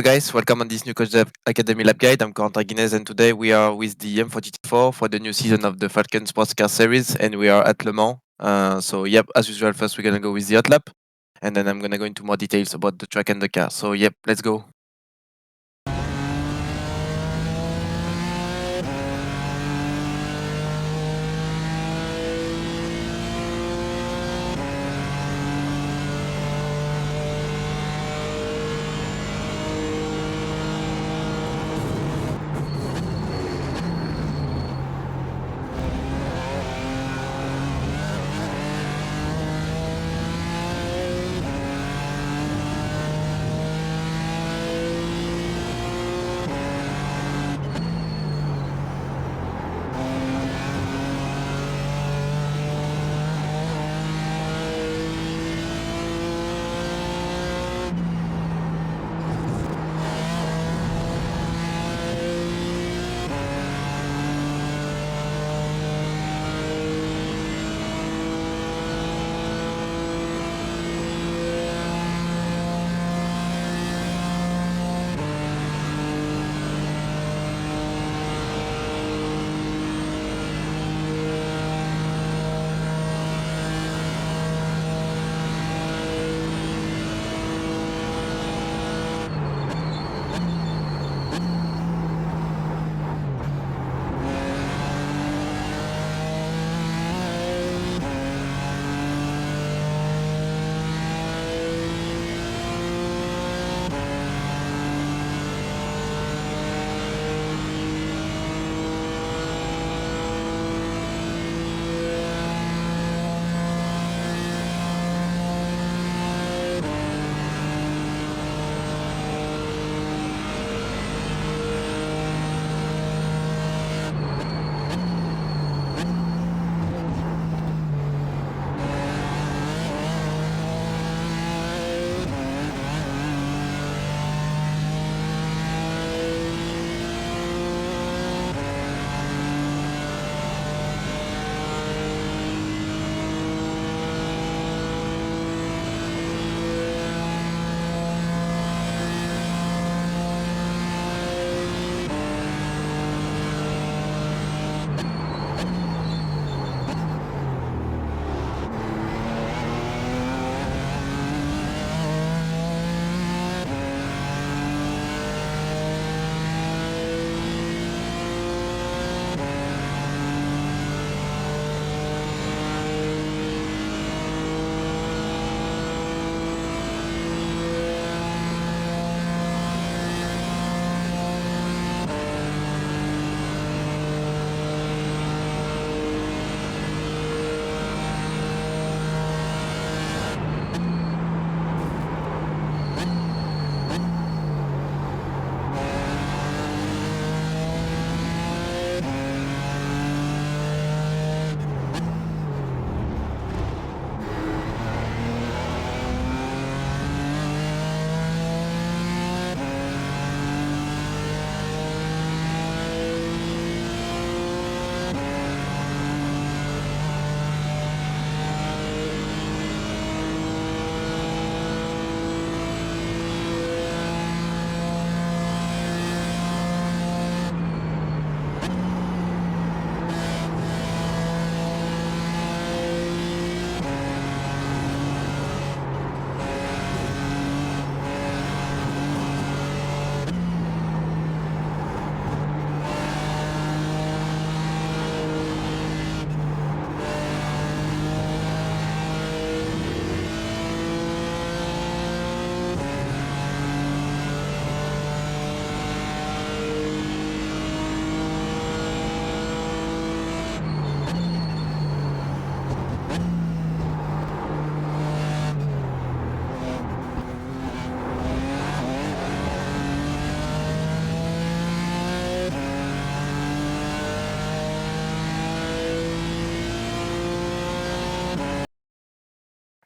guys, welcome on this new Coach Dev Academy Lab Guide. I'm Corentin Guinez, and today we are with the M4 GT4 for the new season of the Falcon Sports Car Series, and we are at Le Mans. As usual, first we're gonna go with the hot lap, and then I'm gonna go into more details about the track and the car. So let's go.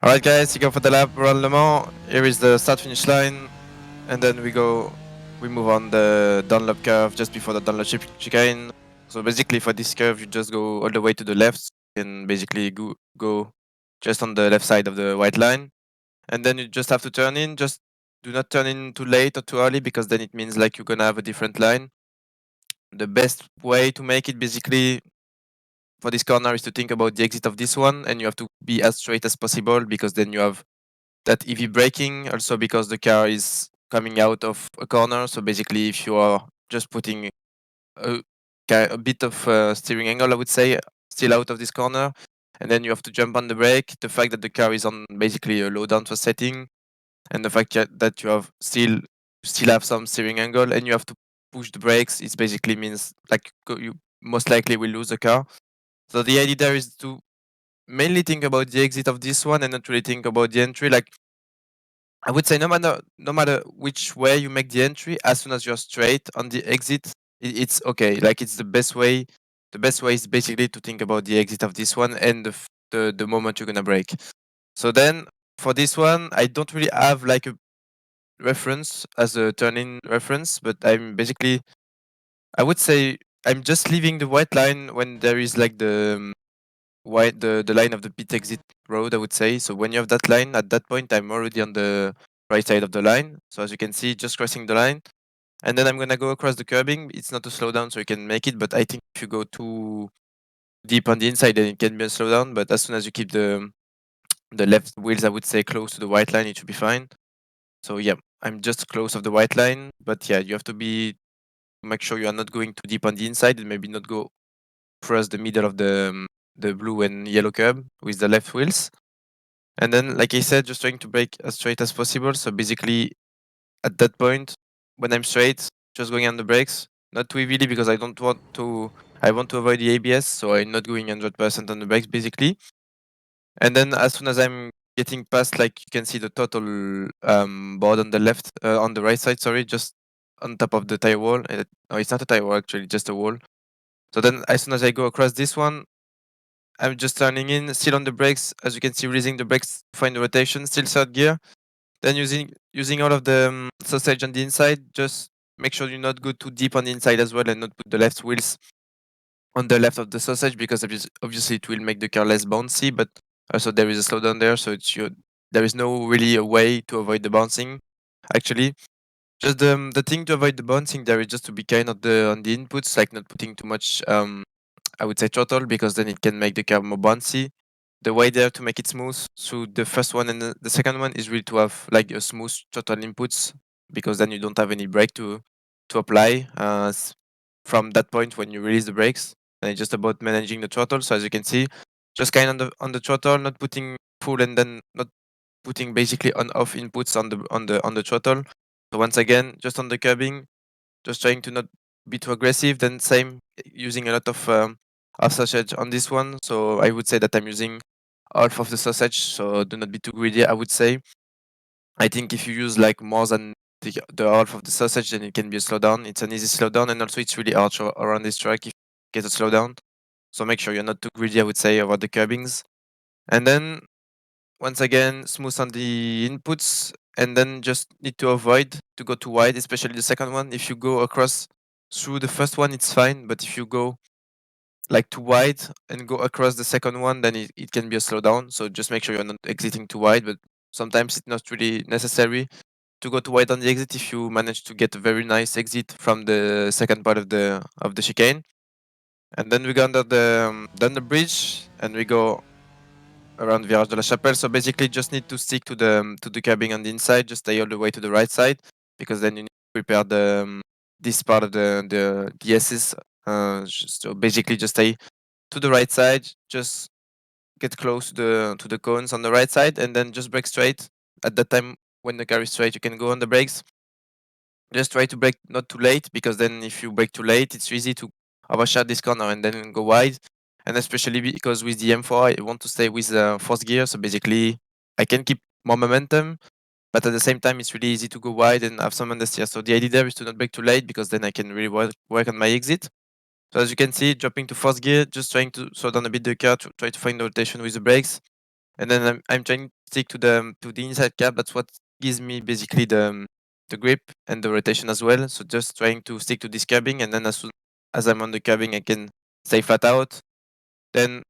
Alright guys, you go for the lap around Le Mans. Here is the start finish line, and then we move on the Dunlop curve just before the Dunlop chicane. So basically for this curve you just go all the way to the left and basically go just on the left side of the white line, and then you just have to turn in just do not turn in too late or too early, because then it means like you're gonna have a different line. The best way to make it basically for this corner is to think about the exit of this one, and you have to be as straight as possible, because then you have that EV braking, also because the car is coming out of a corner. So basically, if you are just putting a, a bit of steering angle, I would say, still out of this corner, and then you have to jump on the brake, the fact that the car is on basically a low downforce setting, and the fact that you have still have some steering angle, and you have to push the brakes, it basically means like you most likely will lose the car. So the idea there is to mainly think about the exit of this one and not really think about the entry. Like, I would say no matter which way you make the entry, as soon as you're straight on the exit, it's okay. Like, it's the best way. The best way is basically to think about the exit of this one and the moment you're gonna brake. So then for this one, I don't really have like a reference as a turn-in reference, but I would say I'm just leaving the white line when there is like the line of the pit exit road, I would say. So when you have that line, at that point, I'm already on the right side of the line. So as you can see, just crossing the line. And then I'm gonna go across the curbing. It's not a slowdown, so you can make it, but I think if you go too deep on the inside, then it can be a slowdown. But as soon as you keep the left wheels, I would say, close to the white line, it should be fine. So yeah, I'm just close of the white line. But yeah, you have to make sure you are not going too deep on the inside, and maybe not go across the middle of the blue and yellow curb with the left wheels. And then, like I said, just trying to brake as straight as possible. So basically, at that point, when I'm straight, just going on the brakes, not too heavily, because I don't want to. I want to avoid the ABS, so I'm not going 100% on the brakes basically. And then as soon as I'm getting past, like you can see the total board on the left, on the right side, sorry, just on top of the tire wall. No, it's not a tire wall actually, just a wall. So then, as soon as I go across this one, I'm just turning in, still on the brakes, as you can see, releasing the brakes to find the rotation, still third gear. Then using all of the sausage on the inside, just make sure you not go too deep on the inside as well, and not put the left wheels on the left of the sausage, because obviously it will make the car less bouncy, but also there is a slowdown there, so there is no really a way to avoid the bouncing. Actually, just the thing to avoid the bouncing there is just to be kind of on the inputs, like not putting too much I would say throttle, because then it can make the car more bouncy. The way there to make it smooth, so the first one and the second one is really to have like a smooth throttle inputs, because then you don't have any brake to apply from that point when you release the brakes. And it's just about managing the throttle. So as you can see, just kind of on the throttle, not putting full, and then not putting basically on off inputs on the throttle. So once again, just on the curbing, just trying to not be too aggressive. Then same, using a lot of sausage on this one. So I would say that I'm using half of the sausage. So do not be too greedy, I would say. I think if you use like more than the half of the sausage, then it can be a slowdown. It's an easy slowdown, and also it's really hard around this track if you get a slowdown. So make sure you're not too greedy, I would say, about the curbings. And then once again, smooth on the inputs, and then just need to avoid to go too wide, especially the second one. If you go across through the first one, it's fine, but if you go like too wide and go across the second one, then it can be a slowdown. So just make sure you're not exiting too wide, but sometimes it's not really necessary to go too wide on the exit if you manage to get a very nice exit from the second part of the chicane. And then we go down the bridge, and we go around Virage de la Chapelle. So basically, just need to stick to the cabin on the inside. Just stay all the way to the right side, because then you need to prepare this part of the S's. So basically, just stay to the right side. Just get close to the cones on the right side, and then just brake straight. At that time, when the car is straight, you can go on the brakes. Just try to brake not too late, because then if you brake too late, it's easy to overshot this corner and then go wide. And especially because with the M4, I want to stay with fourth gear, so basically I can keep more momentum, but at the same time, it's really easy to go wide and have some understeer. So the idea there is to not brake too late, because then I can really work on my exit. So as you can see, dropping to fourth gear, just trying to slow down a bit the car to try to find the rotation with the brakes. And then I'm trying to stick to the inside cap. That's what gives me basically the grip and the rotation as well. So just trying to stick to this curbing, and then, as soon as I'm on the curbing, I can stay flat out. Then,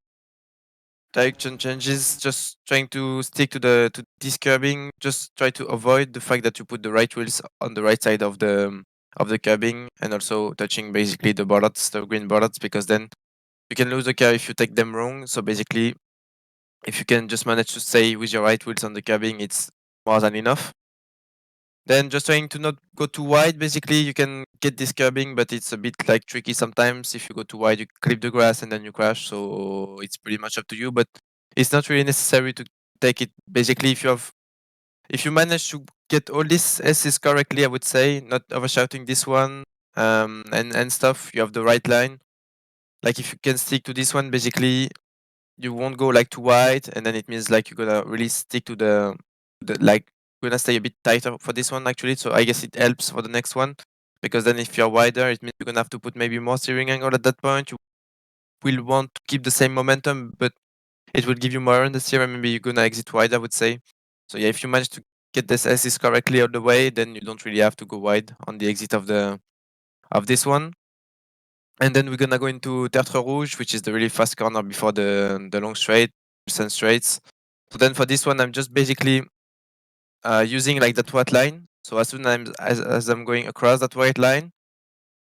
direction changes, just trying to stick to this curbing. Just try to avoid the fact that you put the right wheels on the right side of the curbing, and also touching basically the bollards, the green bollards, because then you can lose the car if you take them wrong. So basically, if you can just manage to stay with your right wheels on the curbing, it's more than enough. Then just trying to not go too wide. Basically, you can get this curbing, but it's a bit like tricky sometimes. If you go too wide, you clip the grass and then you crash. So it's pretty much up to you. But it's not really necessary to take it. Basically, if you manage to get all these S's correctly, I would say not overshouting this one, and stuff. You have the right line. Like if you can stick to this one, basically you won't go like too wide, and then it means like you're gonna really stick to the like gonna stay a bit tighter for this one actually. So I guess it helps for the next one, because then if you're wider, it means you're gonna have to put maybe more steering angle at that point. You will want to keep the same momentum, but it will give you more on the steering. Maybe you're gonna exit wide, I would say. So yeah, if you manage to get this assist correctly all the way, then you don't really have to go wide on the exit of this one. And then we're gonna go into Tertre Rouge, which is the really fast corner before the long straight, and straights. So then for this one, I'm just basically using like that white line. So as soon as I'm going across that white line,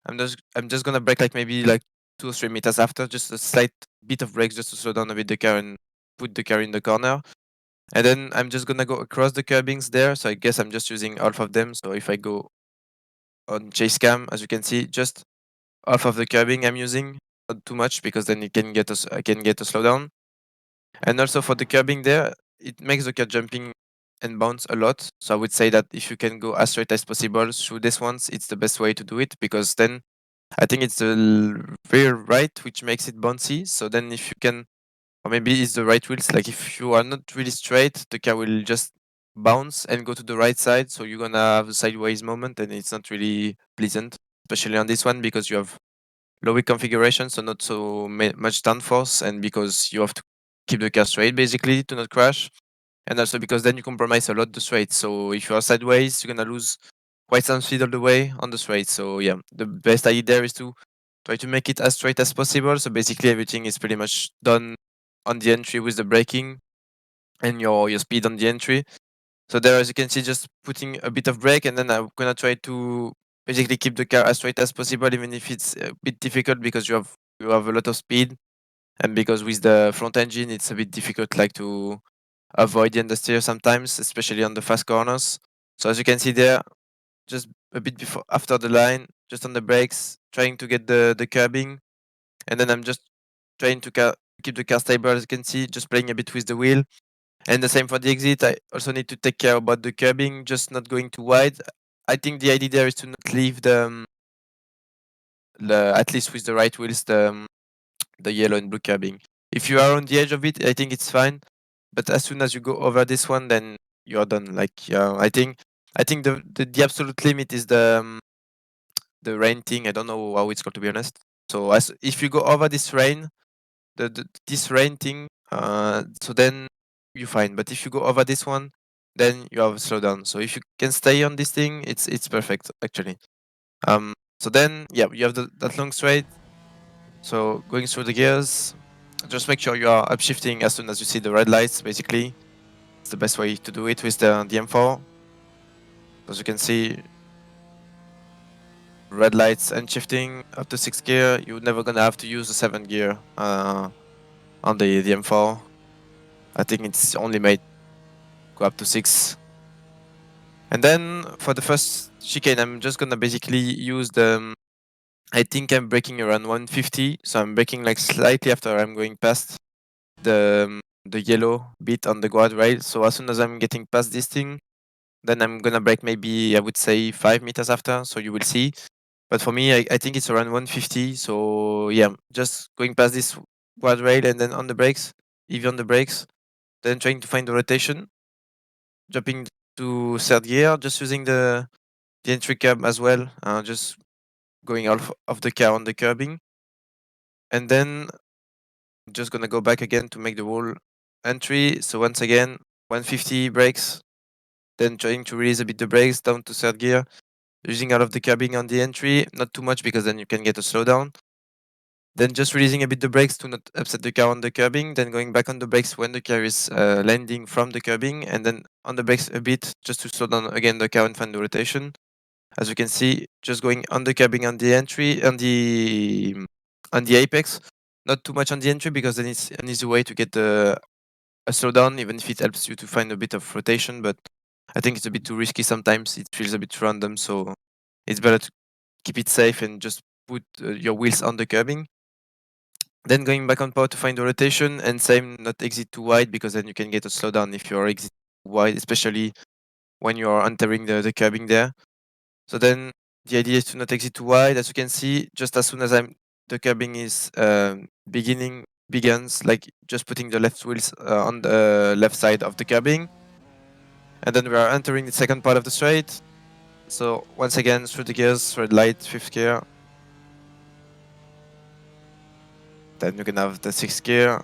I'm just gonna brake like maybe like 2 or 3 meters after, just a slight bit of brakes just to slow down a bit the car and put the car in the corner. And then I'm just gonna go across the curbings there. So I guess I'm just using half of them. So if I go on chase cam, as you can see, just half of the curbing I'm using, not too much, because then it can get us I can get a slowdown. And also for the curbing there, it makes the car jumping and bounce a lot. So I would say that if you can go as straight as possible through this ones, it's the best way to do it, because then I think it's the rear right which makes it bouncy. So then if you can, or maybe it's the right wheels, like if you are not really straight, the car will just bounce and go to the right side. So you're gonna have a sideways moment, and it's not really pleasant, especially on this one, because you have low wheel configuration, so not so much downforce, and because you have to keep the car straight basically to not crash, and also because then you compromise a lot the straight. So if you are sideways, you're gonna lose quite some speed all the way on the straight. So yeah, the best idea there is to try to make it as straight as possible. So basically everything is pretty much done on the entry with the braking and your speed on the entry. So there, as you can see, just putting a bit of brake, and then I'm gonna try to basically keep the car as straight as possible, even if it's a bit difficult because you have a lot of speed, and because with the front engine, it's a bit difficult, like to avoid the understeer sometimes, especially on the fast corners. So as you can see there, just a bit before after the line, just on the brakes, trying to get the curbing, and then I'm just trying to keep the car stable. As you can see, just playing a bit with the wheel. And the same for the exit. I also need to take care about the curbing, just not going too wide. I think the idea there is to not leave the at least with the right wheels, the yellow and blue curbing. If you are on the edge of it, I think it's fine. But as soon as you go over this one, then you are done. Like I think the absolute limit is the rain thing. I don't know how it's called, to be honest. So as if you go over this rain, this rain thing, so then you're fine. But if you go over this one, then you have a slowdown. So if you can stay on this thing, it's perfect actually. So then yeah, you have that long straight. So going through the gears, just make sure you are upshifting as soon as you see the red lights. Basically, it's the best way to do it with the M4. As you can see, red lights and shifting up to 6th gear. You're never gonna have to use the 7th gear on the M4. I think it's only made go up to 6. And then for the first chicane, I'm just gonna basically use I think I'm braking around 150, so I'm braking like slightly after I'm going past the yellow bit on the guardrail. So as soon as I'm getting past this thing, then I'm gonna brake maybe, I would say, 5 meters after. So you will see. But for me, I think it's around 150. So yeah, just going past this guardrail and then on the brakes, even on the brakes, then trying to find the rotation, jumping to 3rd gear, just using the entry curb as well, just going off of the car on the curbing, and then just gonna go back again to make the whole entry. So once again, 150 brakes, then trying to release a bit the brakes down to 3rd gear, using all of the curbing on the entry, not too much because then you can get a slowdown. Then just releasing a bit the brakes to not upset the car on the curbing, then going back on the brakes when the car is landing from the curbing, and then on the brakes a bit just to slow down again the car and find the rotation. As you can see, just going on the curbing on the entry, on the apex, not too much on the entry because then it's an easy way to get a slowdown, even if it helps you to find a bit of rotation. But I think it's a bit too risky sometimes. It feels a bit random, so it's better to keep it safe and just put your wheels on the curbing. Then going back on power to find the rotation, and same, not exit too wide because then you can get a slowdown if you're exit too wide, especially when you are entering the curbing there. So then the idea is to not exit too wide. As you can see, just as soon as the curbing is begins, like just putting the left wheels on the left side of the curbing, and then we are entering the second part of the straight. So once again, through the gears, red light, fifth gear. Then you can have the sixth gear,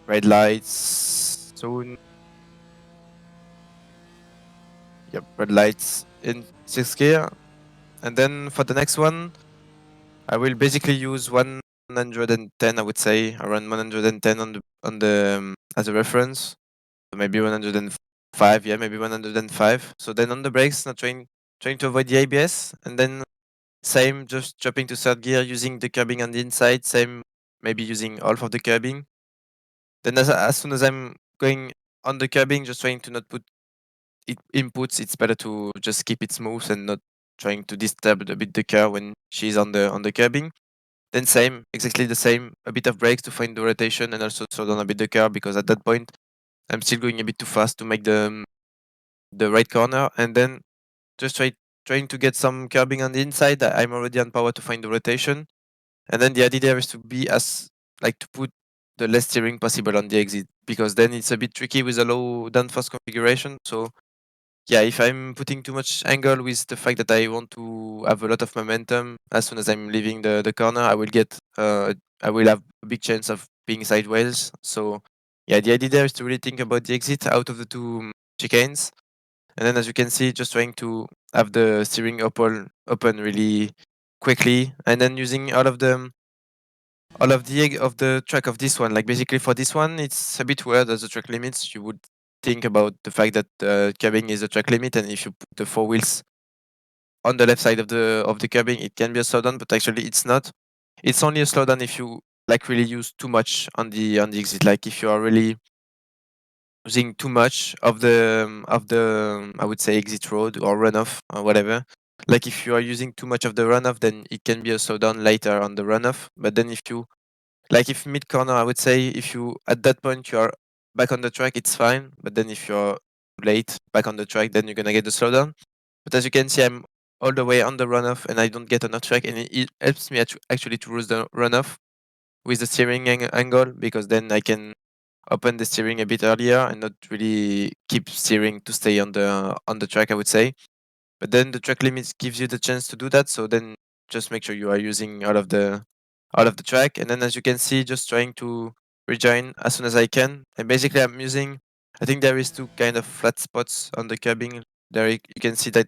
red lights soon. Yep, red lights in sixth gear. And then for the next one, I will basically use 110, I would say, around 110 on the as a reference. So maybe 105, yeah, maybe 105. So then on the brakes, not trying to avoid the ABS, and then same, just dropping to third gear using the curbing on the inside. Same, maybe using half of the curbing. Then as soon as I'm going on the curbing, just trying to not put inputs. It's better to just keep it smooth and not trying to disturb a bit the car when she's on the curbing. Then same, exactly the same, a bit of brakes to find the rotation and also slow down a bit the car because at that point I'm still going a bit too fast to make the right corner, and then just trying to get some curbing on the inside. I'm already on power to find the rotation, and then the idea there is to be as like to put the less steering possible on the exit because then it's a bit tricky with a low downforce configuration. So yeah, if I'm putting too much angle with the fact that I want to have a lot of momentum as soon as I'm leaving the corner, I will have a big chance of being sideways. So yeah, the idea there is to really think about the exit out of the two chicanes. And then as you can see, just trying to have the steering open really quickly, and then using all of the track of this one. Like basically for this one, it's a bit weird as the track limits. You would think about the fact that curbing is a track limit, and if you put the four wheels on the left side of the curbing, it can be a slowdown, but actually it's not. It's only a slowdown if you like really use too much on the exit. Like if you are really using too much of the I would say exit road or runoff or whatever. Like if you are using too much of the runoff, then it can be a slowdown later on the runoff. But then if you like if mid corner, I would say if you at that point you are back on the track, it's fine. But then if you're late back on the track, then you're gonna get the slowdown. But as you can see, I'm all the way on the runoff and I don't get on the track, and it helps me actually to lose the runoff with the steering angle because then I can open the steering a bit earlier and not really keep steering to stay on the track, I would say. But then the track limits gives you the chance to do that. So then just make sure you are using all of the track. And then as you can see, just trying to rejoin as soon as I can. And basically I'm using, I think there is two kind of flat spots on the curbing. There you can see that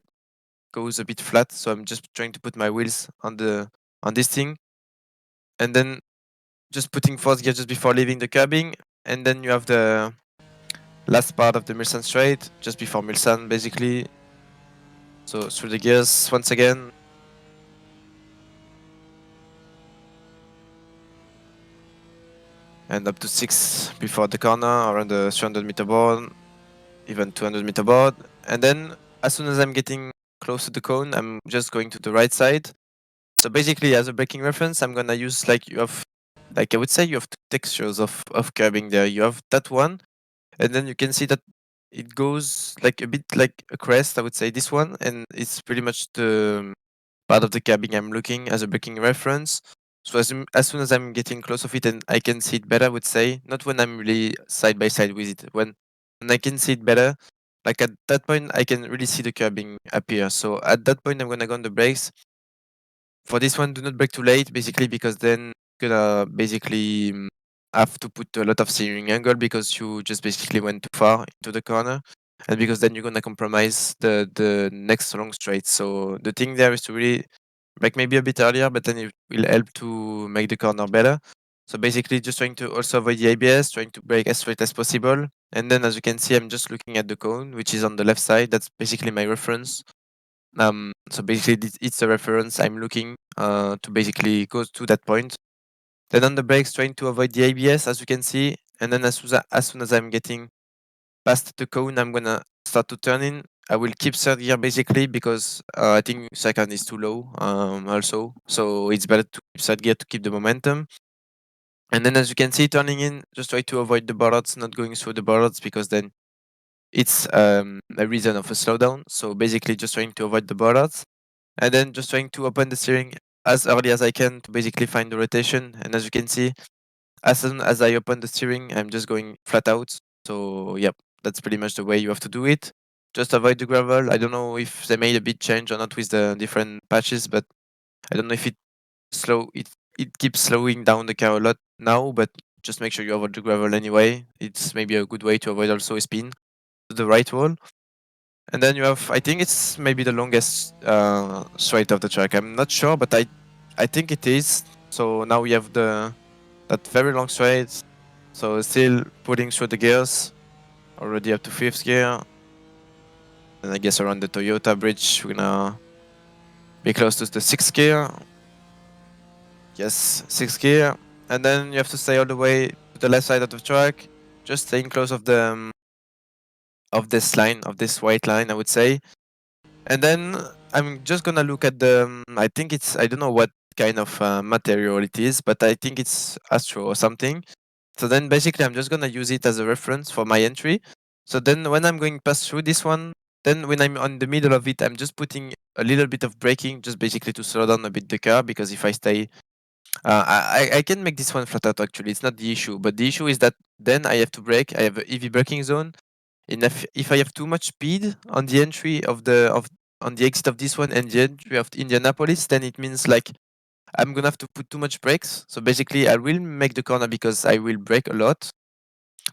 goes a bit flat. So I'm just trying to put my wheels on this thing. And then just putting fourth gear just before leaving the curbing. And then you have the last part of the Milsan straight, just before Milsan basically. So through the gears once again. And up to 6 before the corner around the 300-meter board, even 200-meter board. And then as soon as I'm getting close to the cone, I'm just going to the right side. So basically, as a braking reference, I'm gonna use like you have, like I would say, you have two textures of curbing there. You have that one, and then you can see that it goes like a bit like a crest. I would say this one, and it's pretty much the part of the curbing I'm looking as a braking reference. So as soon as I'm getting close of it and I can see it better, I would say, not when I'm really side by side with it, when I can see it better, like at that point I can really see the curbing appear. So at that point I'm gonna go on the brakes. For this one, do not brake too late, basically because then you're gonna basically have to put a lot of steering angle because you just basically went too far into the corner, and because then you're gonna compromise the next long straight. So the thing there is to really brake maybe a bit earlier, but then it will help to make the corner better. So basically just trying to also avoid the ABS, trying to brake as straight as possible. And then as you can see, I'm just looking at the cone, which is on the left side. That's basically my reference. So basically it's a reference I'm looking to basically go to that point. Then on the brakes, trying to avoid the ABS, as you can see. And then as soon as I'm getting past the cone, I'm gonna start to turn in. I will keep third gear basically because I think second is too low also. So it's better to keep third gear to keep the momentum. And then as you can see, turning in, just try to avoid the bollards, not going through the bollards because then it's a reason of a slowdown. So basically just trying to avoid the bollards. And then just trying to open the steering as early as I can to basically find the rotation. And as you can see, as soon as I open the steering, I'm just going flat out. So yep, that's pretty much the way you have to do it. Just avoid the gravel. I don't know if they made a big change or not with the different patches, but I don't know if it keeps slowing down the car a lot now, but just make sure you avoid the gravel anyway. It's maybe a good way to avoid also a spin to the right wall. And then you have, I think it's maybe the longest straight of the track. I'm not sure, but I think it is. So now we have that very long straight. So still putting through the gears, already up to fifth gear. And I guess around the Toyota bridge, we're gonna be close to the sixth gear. Yes, sixth gear. And then you have to stay all the way to the left side of the track, just staying close of this line, of this white line, I would say. And then I'm just gonna look at I think I don't know what kind of material it is, but I think it's Astro or something. So then basically I'm just gonna use it as a reference for my entry. So then when I'm going past through this one, then when I'm on the middle of it, I'm just putting a little bit of braking, just basically to slow down a bit the car, because if I stay, I can make this one flat out actually, it's not the issue. But the issue is that then I have to brake, I have a EV braking zone, and if I have too much speed on the entry of on the exit of this one and the entry of Indianapolis, then it means like I'm gonna have to put too much brakes. So basically, I will make the corner because I will brake a lot,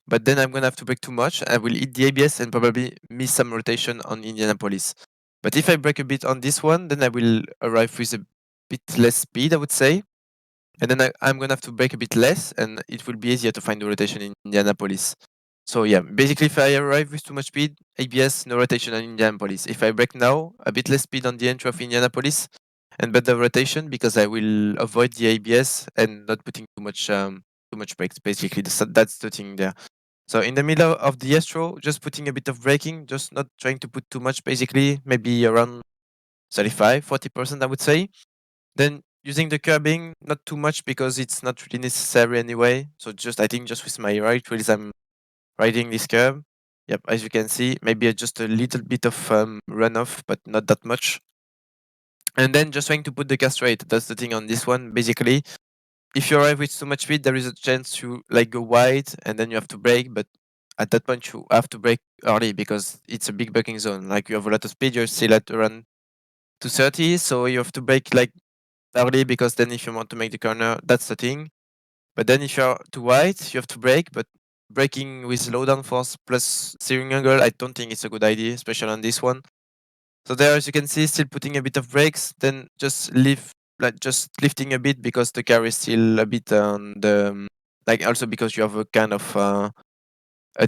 but then I'm gonna have to brake too much. I will hit the ABS and probably miss some rotation on Indianapolis. But if I brake a bit on this one, then I will arrive with a bit less speed, I would say. And then I'm gonna have to brake a bit less, and it will be easier to find the rotation in Indianapolis. So yeah, basically, if I arrive with too much speed, ABS, no rotation on Indianapolis. If I brake now, a bit less speed on the entry of Indianapolis, and better rotation because I will avoid the ABS and not putting too much brakes. Basically, that's the thing there. So in the middle of the Astro, just putting a bit of braking, just not trying to put too much. Basically, maybe around 35, 40%, I would say. Then using the curbing, not too much because it's not really necessary anyway. So just I think just with my right wheels, I'm riding this curb. Yep, as you can see, maybe just a little bit of runoff, but not that much. And then just trying to put the car straight. That's the thing on this one. Basically, if you arrive with too much speed, there is a chance to like go wide, and then you have to brake. But at that point, you have to brake early because it's a big braking zone. Like you have a lot of speed, you're still at around 230, so you have to brake like early because then if you want to make the corner, that's the thing. But then if you're too wide, you have to brake. But braking with low downforce plus steering angle, I don't think it's a good idea, especially on this one. So there, as you can see, still putting a bit of brakes, then just lift, like just lifting a bit because the car is still a bit on the, like also because you have a kind of a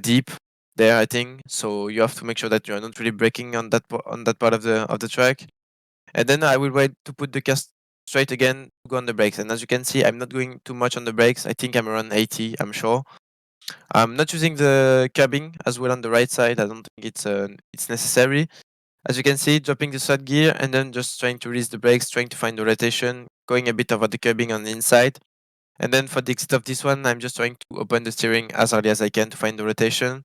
deep there, I think. So you have to make sure that you are not really braking on on that part of the track. And then I will wait to put the car straight again to go on the brakes. And as you can see, I'm not going too much on the brakes. I think I'm around 80, I'm sure. I'm not using the curbing as well on the right side. I don't think it's necessary. As you can see, dropping the third gear and then just trying to release the brakes, trying to find the rotation, going a bit over the curbing on the inside. And then for the exit of this one, I'm just trying to open the steering as early as I can to find the rotation.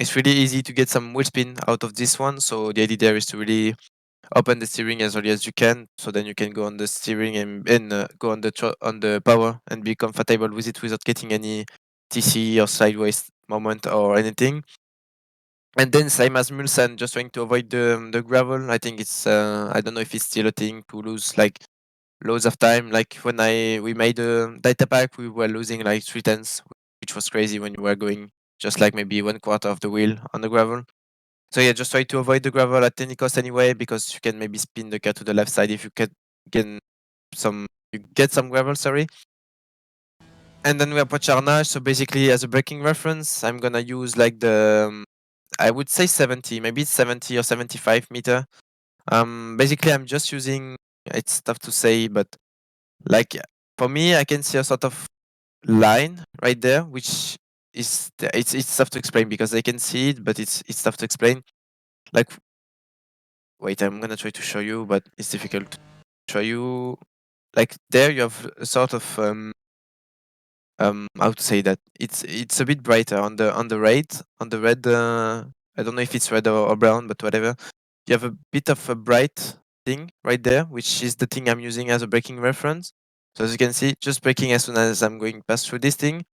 It's really easy to get some wheel spin out of this one. So the idea there is to really open the steering as early as you can, so then you can go on the steering and go on on the power and be comfortable with it without getting any TC or sideways moment or anything. And then same as Mulsanne, just trying to avoid the gravel. I think it's I don't know if it's still a thing to lose like loads of time. Like when we made a data pack, we were losing like 3 tenths, which was crazy when you were going just like maybe 1/4 of the wheel on the gravel. So yeah, just try to avoid the gravel at any cost anyway, because you can maybe spin the car to the left side if you can Gain you get some gravel, sorry. And then we approach charnage. So basically, as a braking reference, I'm gonna use like I would say 70, maybe it's 70 or 75 meter. Basically, I'm just using. It's tough to say, but like for me, I can see a sort of line right there, which it's tough to explain because I can see it, but it's tough to explain. Like, wait, I'm gonna try to show you, but it's difficult to show you. Like there, you have a sort of how to say that it's a bit brighter on the red. I don't know if it's red or brown, but whatever. You have a bit of a bright thing right there, which is the thing I'm using as a braking reference. So as you can see, just braking as soon as I'm going past through this thing.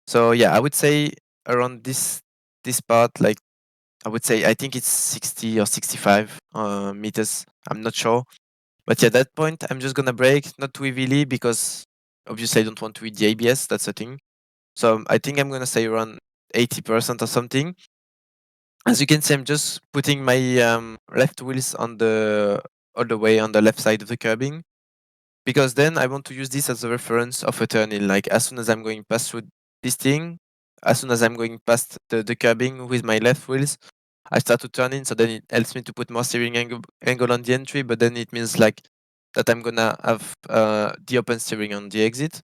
So yeah, I would say around this part, like I would say I think it's 60 or 65 meters. I'm not sure. But yeah, at that point, I'm just gonna brake, not too heavily because obviously I don't want to hit the ABS. That's the thing. So I think I'm gonna say around 80% or something. As you can see, I'm just putting my left wheels on the all the way on the left side of the curbing because then I want to use this as a reference of a turning. Like as soon as I'm going past through this thing, as soon as I'm going past the curbing with my left wheels, I start to turn in. So then it helps me to put more steering angle on the entry, but then it means like that I'm gonna have the open steering on the exit.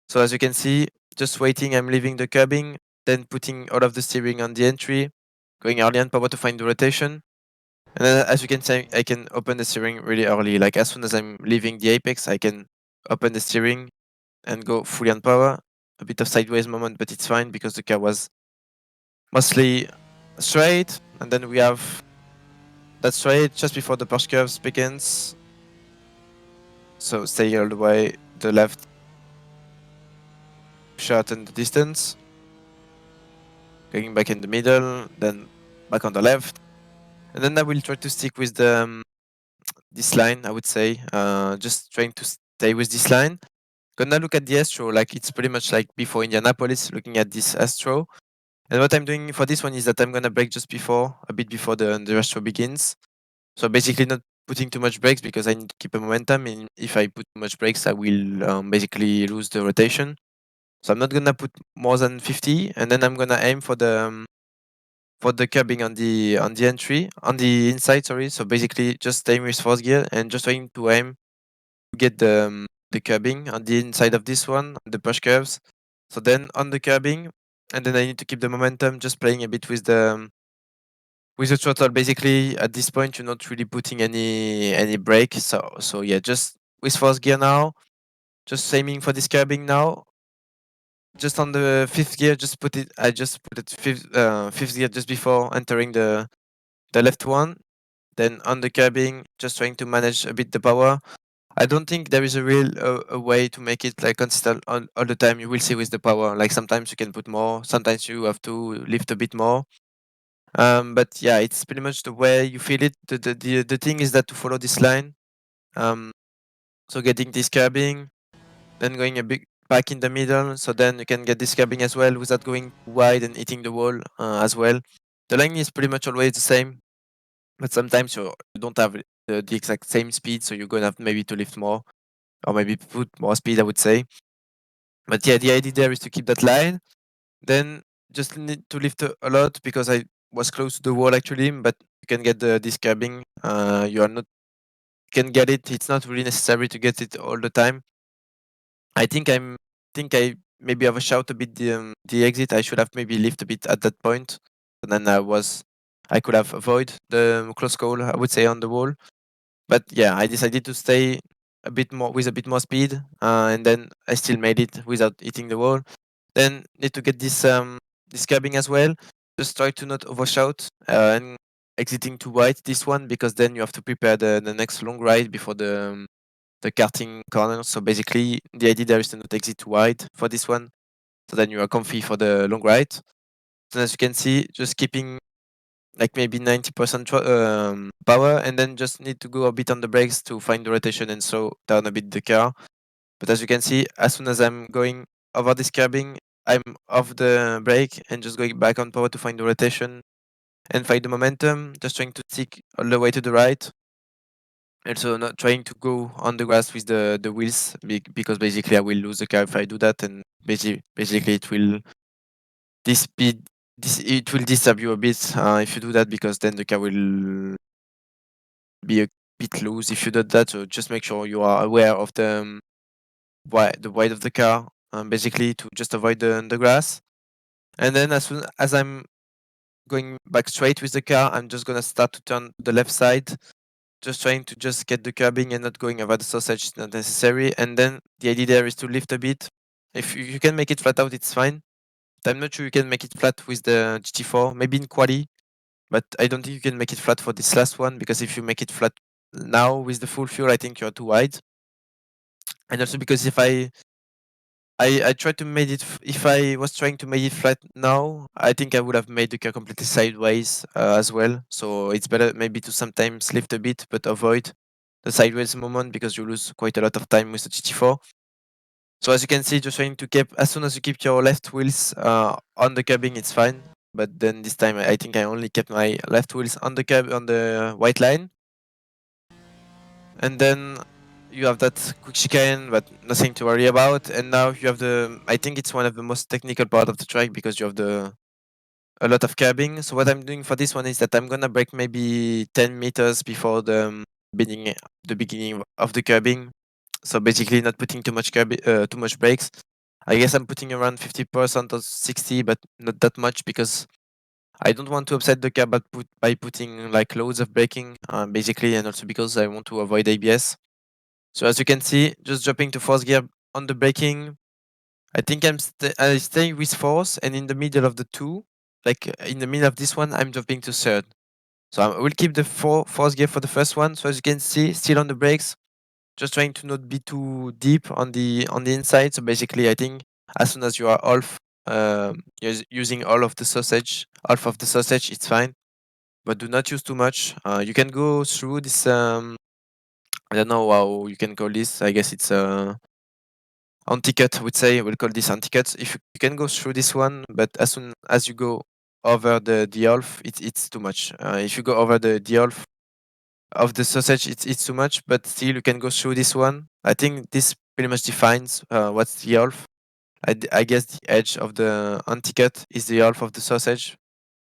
So as you can see, just waiting, I'm leaving the curbing, then putting all of the steering on the entry, going early on power to find the rotation. And then as you can see, I can open the steering really early. Like as soon as I'm leaving the apex, I can open the steering and go fully on power. A bit of sideways moment, but it's fine because the car was mostly straight. And then we have that straight just before the Porsche curves begins. So stay all the way to the left, shorten the distance. Going back in the middle, then back on the left. And then I will try to stick with this line, I would say. Just trying to stay with this line. Gonna look at the Astro, like it's pretty much like before Indianapolis, looking at this Astro. And what I'm doing for this one is that I'm gonna brake just before, a bit before the Astro begins. So basically not putting too much brakes because I need to keep a momentum. And if I put too much brakes, I will basically lose the rotation. So I'm not gonna put more than 50, and then I'm gonna aim for the curbing on the entry on the inside. Sorry. So basically just staying with fourth gear and just trying to aim to get the curbing on the inside of this one, the push curves. So then on the curbing, and then I need to keep the momentum, just playing a bit with the throttle. Basically, at this point, you're not really putting any brake. So yeah, just with fourth gear now, just aiming for this curbing now. Just on the fifth gear, just put it. I just put it fifth gear just before entering the left one. Then on the curbing, just trying to manage a bit the power. I don't think there is a real a way to make it like consistent all the time. You will see with the power. Like sometimes you can put more, sometimes you have to lift a bit more. But yeah, it's pretty much the way you feel it. The thing is that to follow this line. Um, so getting this curbing, then going a bit back in the middle, so then you can get this curbing as well without going wide and hitting the wall as well. The line is pretty much always the same, but sometimes you don't have the exact same speed, so you're gonna have maybe to lift more or maybe put more speed, I would say. But yeah, the idea there is to keep that line. Then just need to lift a lot because I was close to the wall actually, but you can get this curbing. You are not can get it. It's not really necessary to get it all the time. I think I maybe overshot a bit the exit. I should have maybe lift a bit at that point, and then I could have avoid the close call, I would say, on the wall. But yeah, I decided to stay a bit more with a bit more speed, and then I still made it without hitting the wall. Then need to get this curbing as well. Just try to not overshoot and exiting too wide this one because then you have to prepare the next long ride before the karting corner. So basically, the idea there is to not exit too wide for this one. So then you are comfy for the long ride. So as you can see, just keeping like maybe 90% power, and then just need to go a bit on the brakes to find the rotation and slow down a bit the car. But as you can see, as soon as I'm going over this curbing, I'm off the brake and just going back on power to find the rotation and find the momentum, just trying to stick all the way to the right. Also, not trying to go on the grass with the wheels because basically I will lose the car if I do that, and basically it will this speed this it will disturb you a bit if you do that, because then the car will be a bit loose if you do that. So just make sure you are aware of the weight of the car, basically to just avoid the grass. And then as soon as I'm going back straight with the car, I'm just gonna start to turn to the left side, just trying to just get the curbing and not going over the sausage. It's not necessary. And then the idea there is to lift a bit. If you can make it flat out, it's fine. I'm not sure you can make it flat with the GT4, maybe in quali, but I don't think you can make it flat for this last one, because if you make it flat now with the full fuel, I think you're too wide. And also because if I tried to make it if I was trying to make it flat now, I think I would have made the car completely sideways as well. So it's better maybe to sometimes lift a bit but avoid the sideways moment, because you lose quite a lot of time with the GT4. So as you can see, just trying to keep, as soon as you keep your left wheels on the curbing, it's fine. But then this time I think I only kept my left wheels on the curb on the white line. And then you have that quick chicane, but nothing to worry about. And now you have I think it's one of the most technical part of the track, because you have a lot of curbing. So what I'm doing for this one is that I'm gonna brake maybe 10 meters before the beginning of the curbing. So basically not putting too much brakes. I guess I'm putting around 50% or 60, but not that much, because I don't want to upset the car by putting like loads of braking, basically, and also because I want to avoid ABS. So as you can see, just dropping to fourth gear on the braking. I think I stay with fourth, and in the middle of the two, like in the middle of this one, I'm dropping to third. So I will keep the fourth gear for the first one. So as you can see, still on the brakes, just trying to not be too deep on the inside. So basically, I think as soon as you are off, using half of the sausage, it's fine, but do not use too much. You can go through this. I don't know how you can call this. I guess it's anti-cut. I would say we'll call this anti-cut. If you can go through this one, but as soon as you go over the half, it's too much. If you go over the half of the sausage, it's too much. But still, you can go through this one. I think this pretty much defines what's the half. I guess the edge of the anti-cut is the half of the sausage.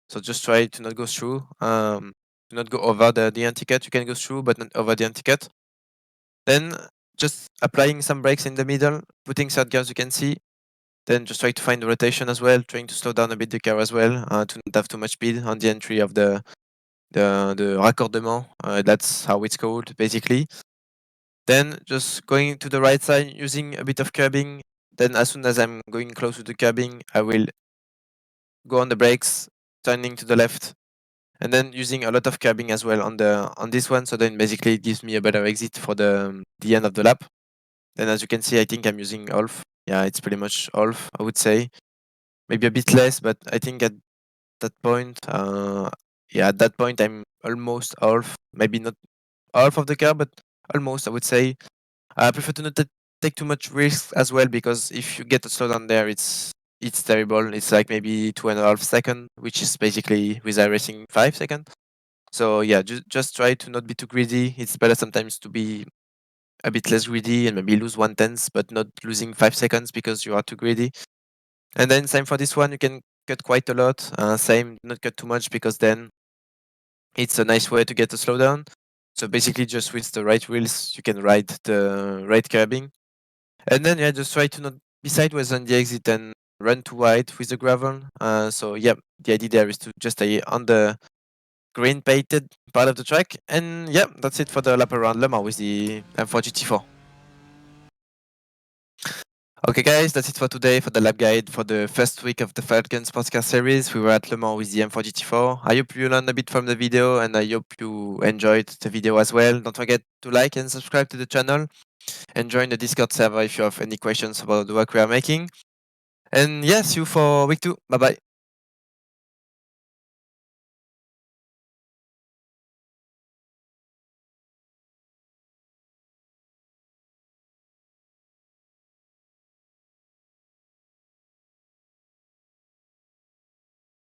So just try to not go through. Do not go over the anti-cut. You can go through, but not over the anti-cut. Then just applying some brakes in the middle, putting third gear as you can see. Then just try to find the rotation as well, trying to slow down a bit the car as well, to not have too much speed on the entry of the raccordement. That's how it's called basically. Then just going to the right side using a bit of curbing. Then as soon as I'm going close to the curbing, I will go on the brakes, turning to the left, and then using a lot of curbing as well on this one. So then basically it gives me a better exit for the end of the lap. Then as you can see, I think I'm using half. Yeah, it's pretty much half, I would say. Maybe a bit less, but I think at that point, at that point I'm almost half. Maybe not half of the car, but almost, I would say. I prefer to not take too much risk as well, because if you get a slowdown there, it's terrible. It's like maybe 2.5 seconds, which is basically with iRacing 5 seconds. So yeah, just try to not be too greedy. It's better sometimes to be a bit less greedy and maybe lose 1/10, but not losing 5 seconds because you are too greedy. And then same for this one, you can cut quite a lot. Same, not cut too much, because then it's a nice way to get a slowdown. So basically, just with the right wheels, you can ride the right curbing. And then yeah, just try to not be sideways on the exit and run too wide with the gravel. So yeah, the idea there is to just stay on the green painted part of the track. And yeah, that's it for the lap around Le Mans with the M4 GT4. Okay, guys, that's it for today for the lap guide for the first week of the Falcon Sports Car Series. We were at Le Mans with the M4 GT4. I hope you learned a bit from the video, and I hope you enjoyed the video as well. Don't forget to like and subscribe to the channel, and join the Discord server if you have any questions about the work we are making. And yeah, see you for week 2. Bye bye.